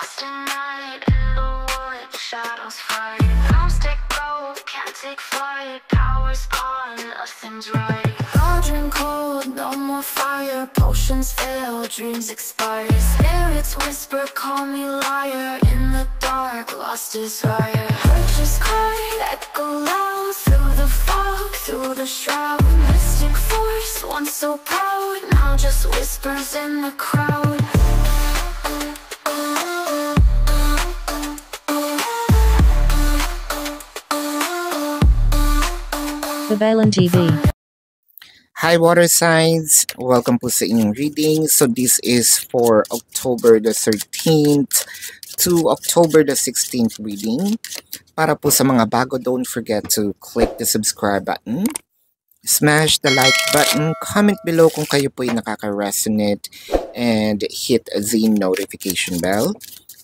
lost in night, in the wood, shadows fight. Gnomes take gold, can't take flight. Power's gone, nothing's right. Cauldron cold, no more fire. Potions fail, dreams expire. Spirits whisper, call me liar. In the dark, lost desire. Purchase cry, echo loud. Through the fog, through the shroud. Mystic force, once so proud, now just whispers in the crowd. Babalan TV. Hi water signs! Welcome po sa inyong reading. So this is for October the 13th to October the 16th reading. Para po sa mga bago, don't forget to click the subscribe button. Smash the like button. Comment below kung kayo po ay nakaka-resonate. And hit the notification bell.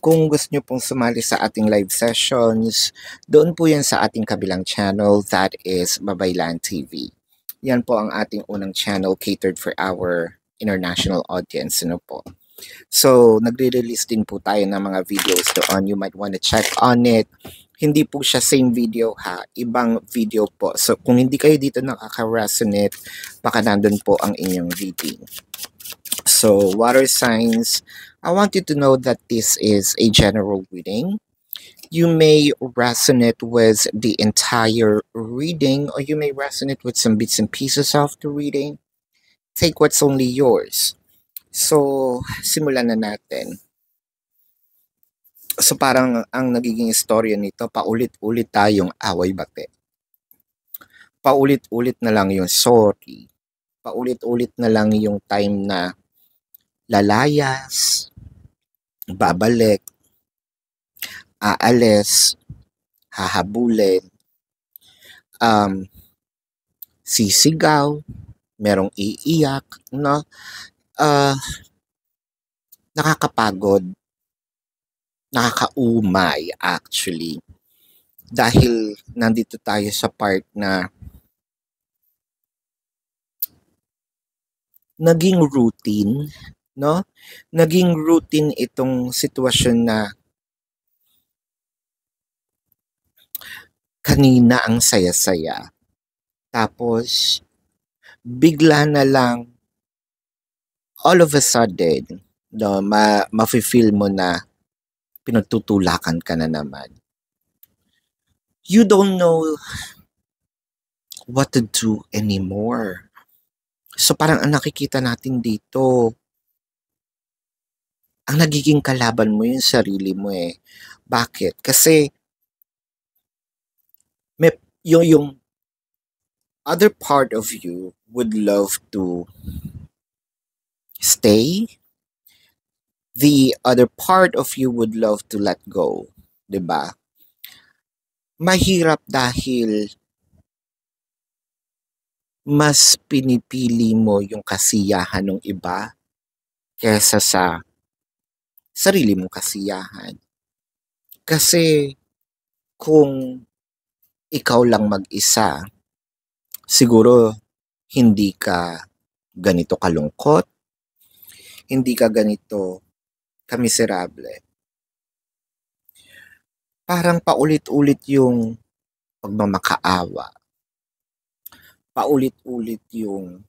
Kung gusto nyo pong sumali sa ating live sessions, doon po yan sa ating kabilang channel, that is Babaylan TV. Yan po ang ating unang channel catered for our international audience. Ano po? So, nagre-release din po tayo ng mga videos doon. You might want to check on it. Hindi po siya same video ha, ibang video po. So, kung hindi kayo dito nakaka-resonate, baka nandun po ang inyong reading. So, water signs, I want you to know that this is a general reading. You may resonate with the entire reading or you may resonate with some bits and pieces of the reading. Take what's only yours. So, simulan na natin. So, parang ang nagiging istorya nito, paulit-ulit tayong away-bate. Paulit-ulit na lang yung sorry. Paulit-ulit na lang yung time na lalayas, babalik, aalis, hahabulin, sisigaw, merong iiyak, no? Nakakapagod, nakakaumay actually. Dahil nandito tayo sa part na naging routine, no? Naging routine itong sitwasyon na kanina ang saya-saya. Tapos, bigla na lang, all of a sudden, no, mafe-feel mo na pinagtutulakan ka na naman. You don't know what to do anymore. So parang ang nakikita natin dito, ang nagiging kalaban mo yung sarili mo eh. Bakit? Kasi yung other part of you would love to stay. The other part of you would love to let go. 'Di ba? Mahirap dahil mas pinipili mo yung kasiyahan ng iba kesa sa sarili mong kasiyahan. Kasi kung ikaw lang mag-isa, siguro hindi ka ganito kalungkot, hindi ka ganito kamiserable. Parang paulit-ulit yung pagmamakaawa. Paulit-ulit yung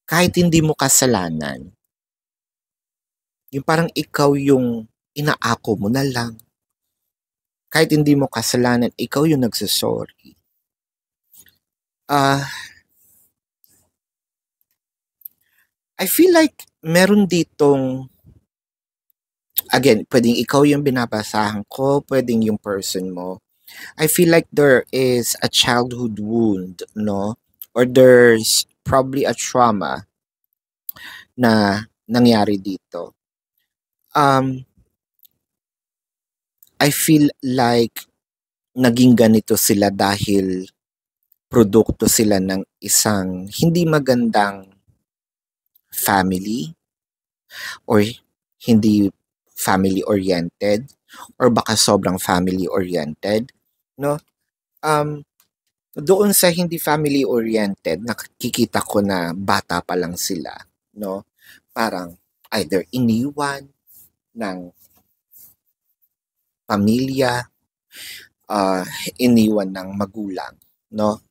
kahit hindi mo kasalanan, yung parang ikaw yung inaako mo na lang. Kahit hindi mo kasalanan, ikaw yung nagsasorry. I feel like meron ditong, again, pwedeng ikaw yung binabasahan ko, pwedeng yung person mo. I feel like there is a childhood wound, no? Or there's probably a trauma na nangyari dito. I feel like naging ganito sila dahil produkto sila ng isang hindi magandang family or hindi family-oriented or baka sobrang family-oriented, no? Doon sa hindi family-oriented, nakikita ko na bata pa lang sila, no? Parang either iniwan, ng pamilya, iniwan ng magulang, no?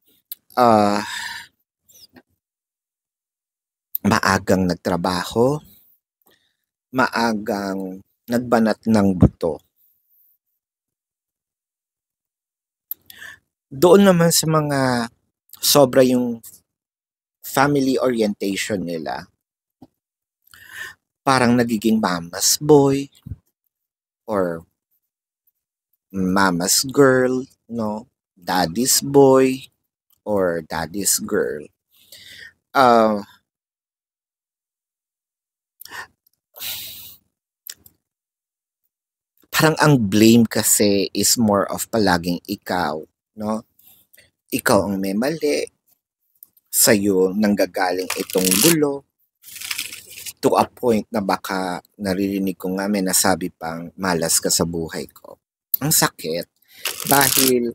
Maagang nagtrabaho, maagang nagbanat ng buto. Doon naman sa mga sobra yung family orientation nila, parang nagiging mama's boy or mama's girl, no? Daddy's boy or daddy's girl. Parang ang blame kasi is more of palaging ikaw, no? Ikaw ang may mali, sa'yo nanggagaling itong gulo, to a point na baka naririnig ko nga may nasabi pang malas ka sa buhay ko. Ang sakit dahil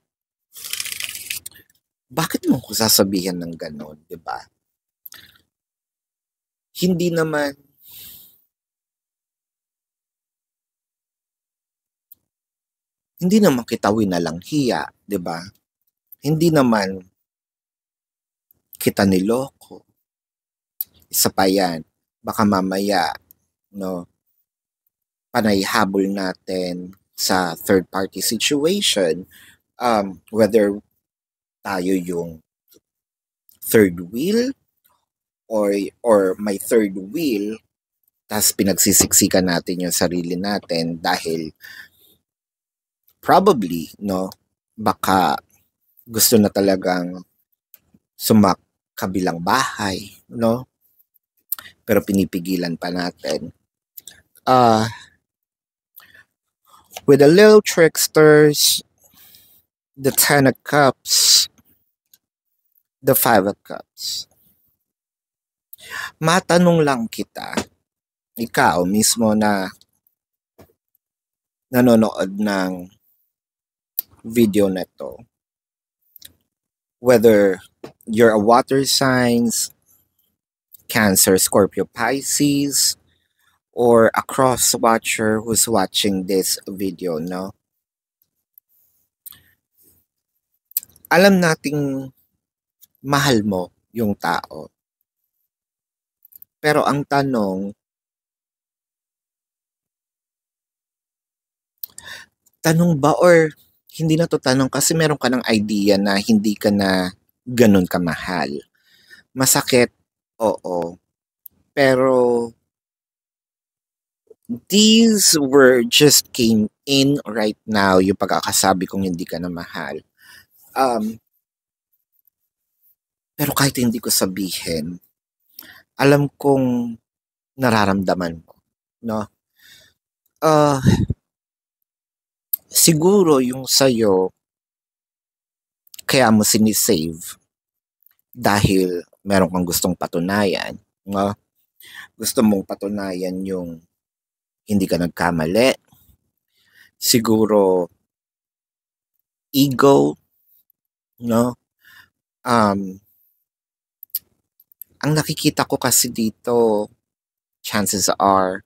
bakit mo ko sasabihin ng ganon, di ba? Hindi naman kita winalang hiya, di ba? Hindi naman kita niloko. Isa pa yan, baka mamaya, no, panay habol natin sa third party situation, whether tayo yung third wheel or may third wheel, tas pinagsisiksikan natin yung sarili natin dahil probably, no, baka gusto na talagang kabilang bahay, no? Pero pinipigilan pa natin. With the little tricksters, the 10 of cups, the 5 of cups. Matanong lang kita, ikaw mismo na nanonood ng video na to, whether you're a water signs, Cancer, Scorpio, Pisces, or a cross watcher who's watching this video, no? Alam nating mahal mo yung tao. Pero ang tanong ba or hindi na to tanong kasi meron ka ng idea na hindi ka na ganun kamahal. Masakit, oo. Pero these words just came in right now, yung pagkakasabi kong hindi ka na mahal. Pero kahit hindi ko sabihin, alam kong nararamdaman mo, no? Siguro yung sa'yo, kaya mo sinisave dahil meron kang gustong patunayan, no? Gusto mong patunayan yung hindi ka nagkamali. Siguro ego, no? Ang nakikita ko kasi dito, chances are,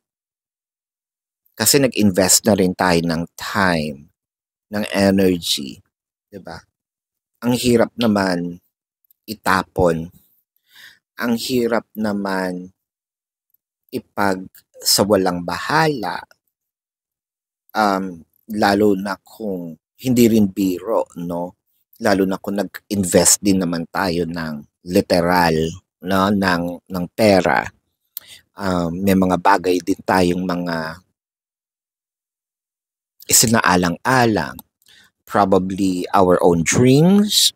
kasi nag-invest na rin tayo ng time, ng energy, diba? Ang hirap naman itapon. Ang hirap naman sa walang bahala, lalo na kung hindi rin biro, no? Lalo na kung nag-invest din naman tayo ng literal, no, ng pera. May mga bagay din tayong mga isinaalang-alang, probably our own dreams,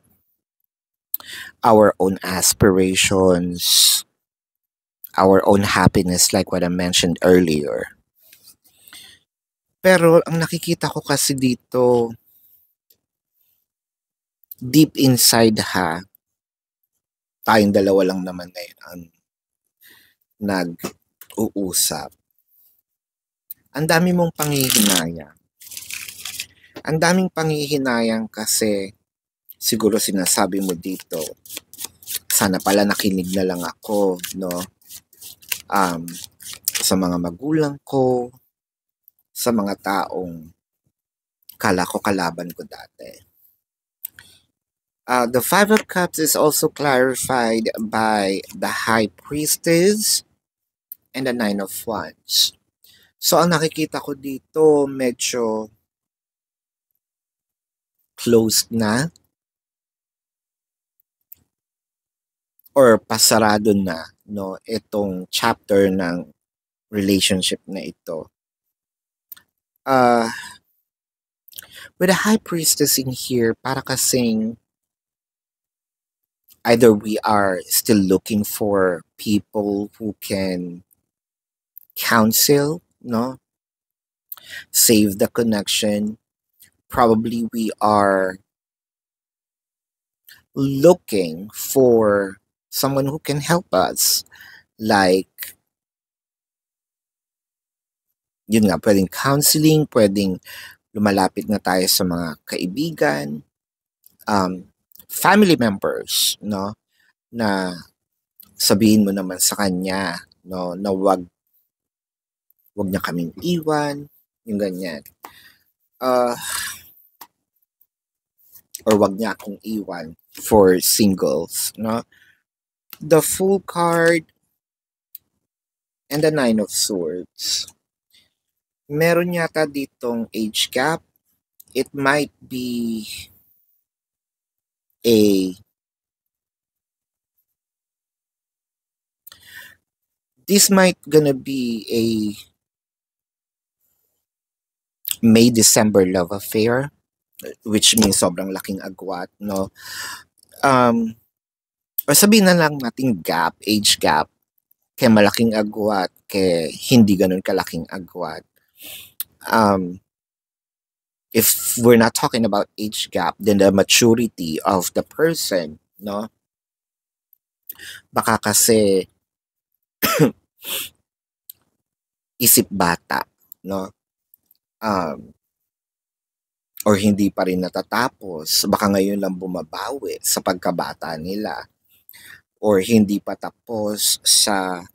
our own aspirations, our own happiness, like what I mentioned earlier. Pero ang nakikita ko kasi dito, deep inside tayong dalawa lang naman ngayon ang nag-uusap. Ang dami mong panghihinayang. Ang daming panghihinayang kasi siguro sinasabi mo dito, sana pala nakinig na lang ako, no? Sa mga magulang ko, sa mga taong kala ko kalaban ko dati. The Five of Cups is also clarified by the High Priestess and the Nine of Wands. So, ang nakikita ko dito, medyo closed na or pasarado na, no, itong chapter ng relationship na ito. With the High Priestess in here, para kasing either we are still looking for people who can counsel, no, save the connection. Probably we are looking for someone who can help us. Like, yun nga, pwedeng counseling, pwedeng lumalapit na tayo sa mga kaibigan, family members, no, na sabihin mo naman sa kanya, no, na wag niya kaming iwan, yung ganyan. Or wag niya akong iwan for singles, no? The Fool card and the Nine of Swords. Meron yata ditong age gap. It might be this might gonna be a May-December love affair, which means sobrang laking agwat, no? Or sabihin na lang nating gap, age gap, kaya malaking agwat, kaya hindi ganun kalaking agwat. If we're not talking about age gap, then the maturity of the person, no? Baka kasi isip bata, no? Or hindi pa rin natatapos, baka ngayon lang bumabawi sa pagkabata nila, or hindi pa tapos sa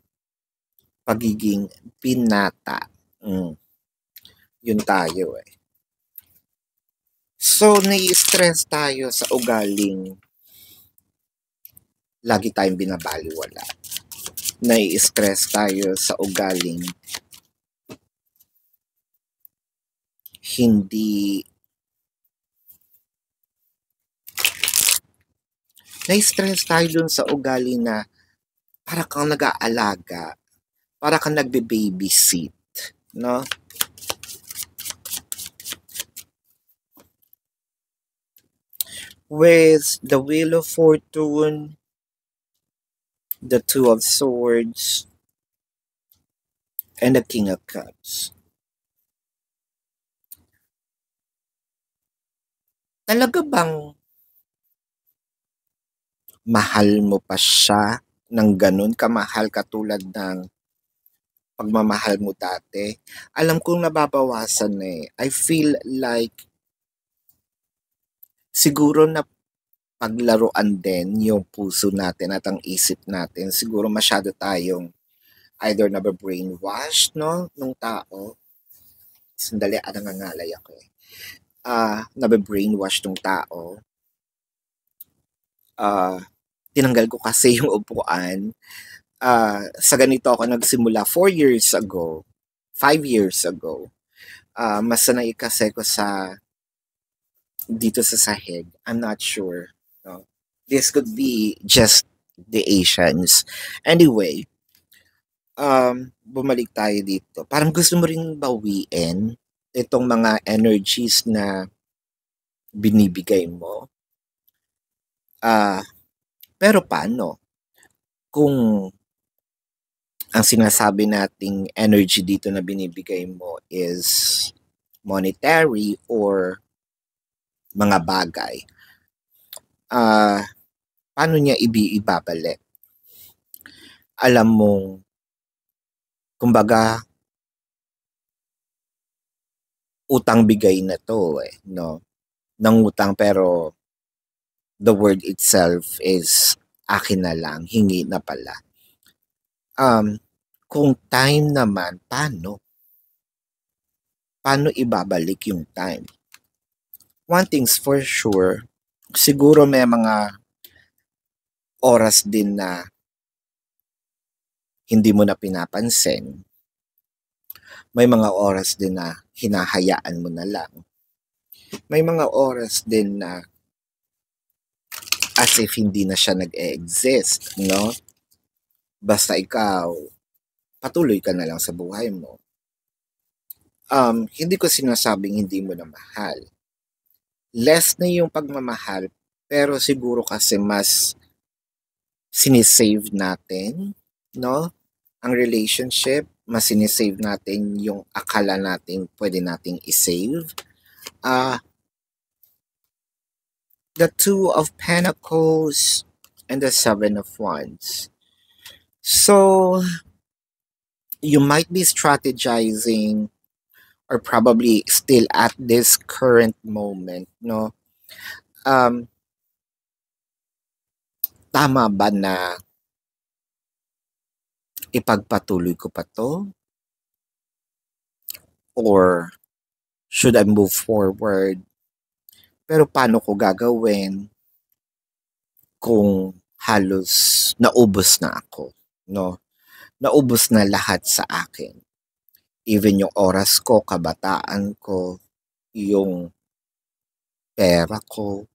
pagiging pinata. Yun tayo eh. So, nai-stress tayo sa ugaling lagi tayong binabaliwala. Nai-stress tayo sa ugaling hindi nai-stress tayo dun sa ugali na para kang nag-aalaga, para kang nagbe-babysit, no? With the Wheel of Fortune, the Two of Swords, and the King of Cups. Talaga bang mahal mo pa siya ng ganun kamahal katulad ng pagmamahal mo dati? Alam kong nababawasan eh. I feel like siguro na paglaruan din yung puso natin at ang isip natin. Siguro masyado tayong either nababrainwash, no, nung tao. Sandali, nangangalay ako eh. Nababrainwash nung tao. Tinanggal ko kasi yung upuan. Sa ganito ako nagsimula 4 years ago, 5 years ago. Mas sanay kasi ko sa dito sa sahig. I'm not sure. No? This could be just the Asians. Anyway, bumalik tayo dito. Parang gusto mo ring bawiin itong mga energies na binibigay mo. Pero paano? Kung ang sinasabi nating energy dito na binibigay mo is monetary or mga bagay, paano niya ibabalik? Alam mong, kumbaga, utang bigay na to eh, no? Nangutang pero the word itself is akin na lang, hingi na pala. Kung time naman, paano? paano ibabalik yung time? One thing's for sure, siguro may mga oras din na hindi mo na pinapansin. May mga oras din na hinahayaan mo na lang. May mga oras din na as if hindi na siya nag-e-exist, no? Basta ikaw, patuloy ka na lang sa buhay mo. Hindi ko sinasabing hindi mo na mahal. Less na yung pagmamahal, pero siguro kasi mas sinisave natin, no? Ang relationship, mas sinisave natin yung akala natin pwede nating isave. The Two of Pentacles and the Seven of Wands. So, you might be strategizing or probably still at this current moment, no? Tama ba na ipagpatuloy ko pa to? Or should I move forward? Pero paano ko gagawin kung halos naubos na ako, no? Naubos na lahat sa akin. Even yung oras ko, kabataan ko, yung pera ko,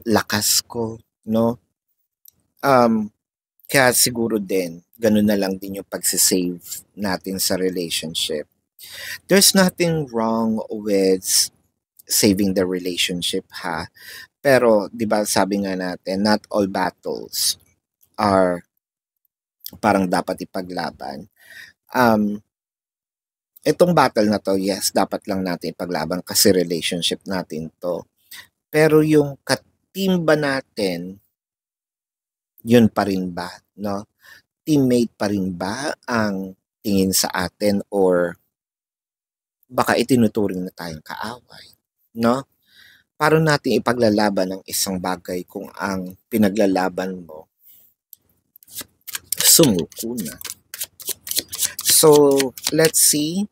lakas ko, no? Kaya siguro din, ganun na lang din yung pagsisave natin sa relationship. There's nothing wrong with saving the relationship, ha? Pero, di ba sabi nga natin, not all battles are parang dapat ipaglaban. Itong battle na to, yes, dapat lang natin ipaglaban kasi relationship natin to. Pero yung katimba natin, yun pa rin ba, no? Teammate pa rin ba ang tingin sa atin or baka itinuturing na tayong kaaway, no? Paano natin ipaglalaban ang isang bagay kung ang pinaglalaban mo sumuko na? So, let's see.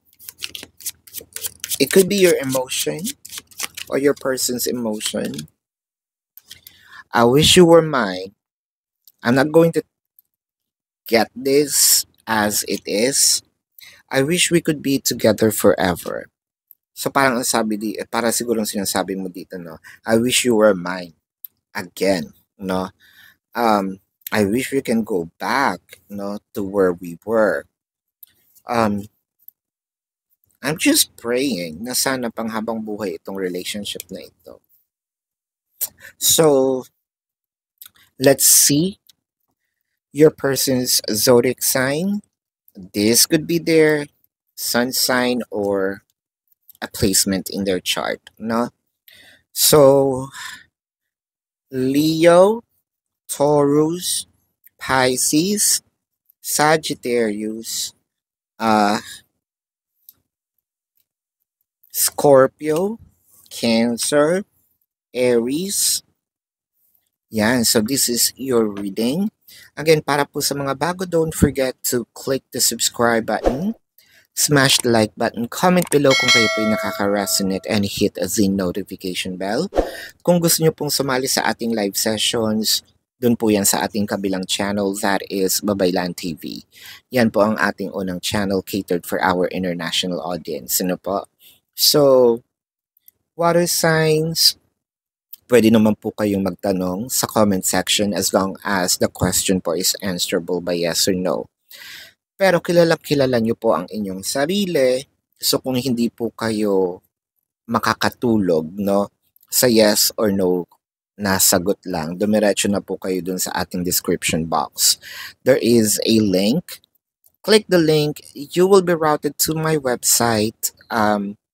It could be your emotion or your person's emotion. I wish you were mine. I'm not going to get this as it is. I wish we could be together forever. So parang ang sabi para siguro sinasabi mo dito, no? I wish you were mine again, no? I wish we can go back, no, to where we were. I'm just praying na sana panghabang buhay itong relationship na ito. So, let's see your person's zodiac sign. This could be their sun sign or a placement in their chart, no? So, Leo, Taurus, Pisces, Sagittarius, Scorpio, Cancer, Aries. Yan, so this is your reading. Again, para po sa mga bago, don't forget to click the subscribe button, smash the like button, comment below kung kayo po ay nakaka-resonate, and hit the notification bell. Kung gusto nyo pong sumali sa ating live sessions, dun po yan sa ating kabilang channel, that is Babaylan TV. Yan po ang ating unang channel catered for our international audience. Ano po? So, water signs, pwede naman po kayong magtanong sa comment section as long as the question po is answerable by yes or no. Pero kilala nyo po ang inyong sarili. So kung hindi po kayo makakatulog, no, sa yes or no na sagot lang, dumiretso na po kayo dun sa ating description box. There is a link. Click the link. You will be routed to my website.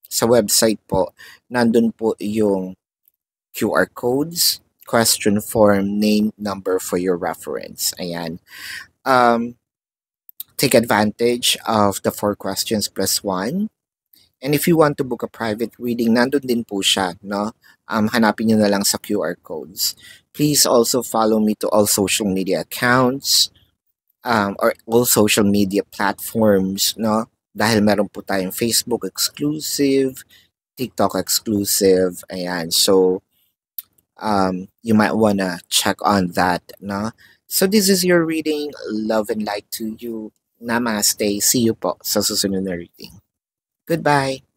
Sa website po, nandun po yung QR codes, question form, name, number for your reference. Ayan. Take advantage of the 4 questions plus 1. And if you want to book a private reading, nandun din po siya, no? Hanapin nyo na lang sa QR codes. Please also follow me to all social media accounts or all social media platforms, no? Dahil meron po tayong Facebook exclusive, TikTok exclusive. Ayan. So, you might wanna check on that, no? So this is your reading. Love and light to you. Namaste. See you po sa susunod na reading. Goodbye.